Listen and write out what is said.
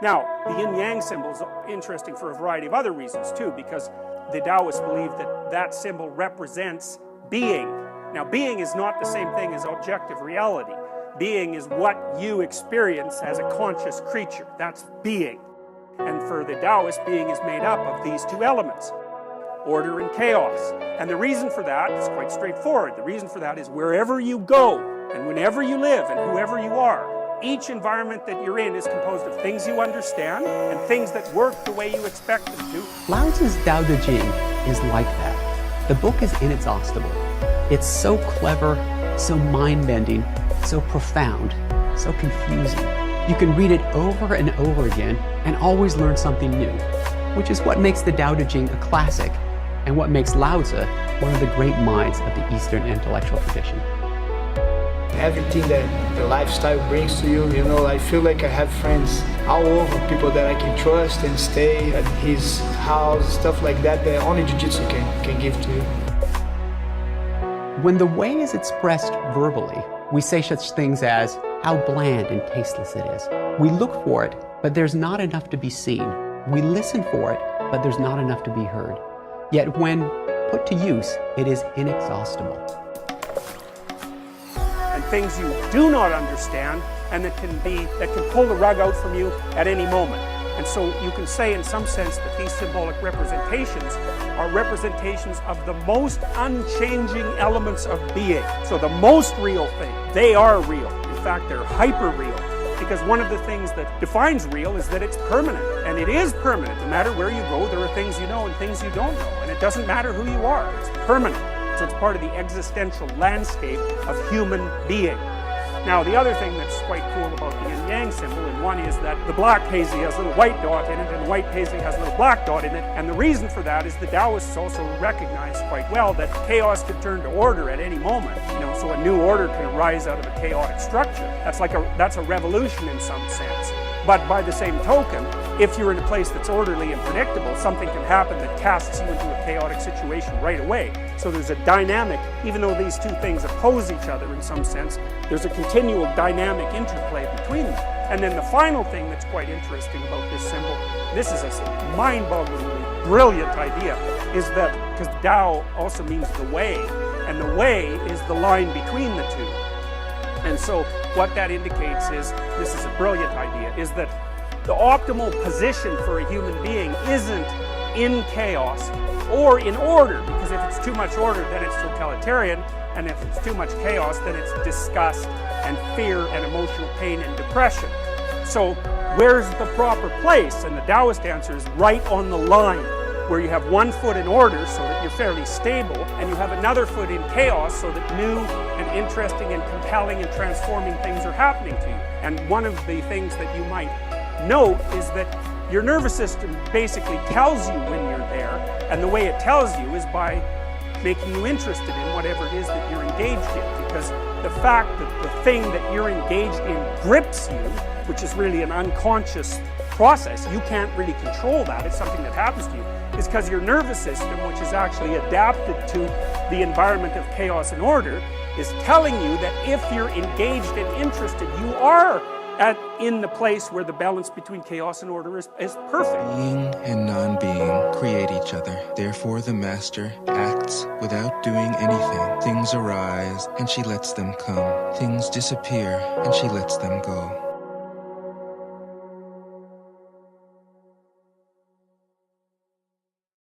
Now, the yin-yang symbol is interesting for a variety of other reasons too, because the Taoists believe that that symbol represents being. Now, being is not the same thing as objective reality. Being is what you experience as a conscious creature. That's being. And for the Taoists, being is made up of these two elements, order and chaos. And the reason for that is quite straightforward. The reason for that is wherever you go, and whenever you live, and whoever you are, each environment that you're in is composed of things you understand and things that work the way you expect them to. Laozi's Tao Te Ching is like that. The book is inexhaustible. It's so clever, so mind-bending, so profound, so confusing. You can read it over and over again and always learn something new, which is what makes the Tao Te Ching a classic and what makes Laozi one of the great minds of the Eastern intellectual tradition. Everything that the lifestyle brings to you, you know, I feel like I have friends all over, people that I can trust and stay at his house, stuff like that, that only Jiu-Jitsu can give to you. When the way is expressed verbally, we say such things as how bland and tasteless it is. We look for it, but there's not enough to be seen. We listen for it, but there's not enough to be heard. Yet when put to use, it is inexhaustible. And things you do not understand, and that can pull the rug out from you at any moment. And so you can say in some sense that these symbolic representations are representations of the most unchanging elements of being. So the most real thing, they are real. In fact, they're hyper real. Because one of the things that defines real is that it's permanent. And it is permanent. No matter where you go, there are things you know and things you don't know. And it doesn't matter who you are, it's permanent. So it's part of the existential landscape of human being. Now, the other thing that's quite cool about the Yin and Yang symbol, and one is that the black paisley has a little white dot in it, and the white paisley has a little black dot in it. And the reason for that is the Taoists also recognize quite well that chaos could turn to order at any moment. You know, so a new order can arise out of a chaotic structure. That's a revolution in some sense. But by the same token, if you're in a place that's orderly and predictable, something can happen that casts you into a chaotic situation right away. So there's a dynamic, even though these two things oppose each other in some sense, there's a continual dynamic interplay between them. And then the final thing that's quite interesting about this symbol, this is a mind-bogglingly brilliant idea, is that, because Tao also means the way, and the way is the line between the two. And so what that indicates is, this is a brilliant idea, is that the optimal position for a human being isn't in chaos or in order, because if it's too much order, then it's totalitarian, and if it's too much chaos, then it's disgust and fear and emotional pain and depression. So where's the proper place? And the Taoist answer is right on the line, where you have one foot in order so that you're fairly stable, and you have another foot in chaos so that new and interesting and compelling and transforming things are happening to you. And one of the things that you might note is that your nervous system basically tells you when you're there, and the way it tells you is by making you interested in whatever it is that you're engaged in, because the fact that the thing that you're engaged in grips you, which is really an unconscious process, you can't really control that, it's something that happens to you, is because your nervous system, which is actually adapted to the environment of chaos and order, is telling you that if you're engaged and interested, you are in the place where the balance between chaos and order is perfect. Being and non-being create each other. Therefore, the master acts without doing anything. Things arise, and she lets them come. Things disappear, and she lets them go.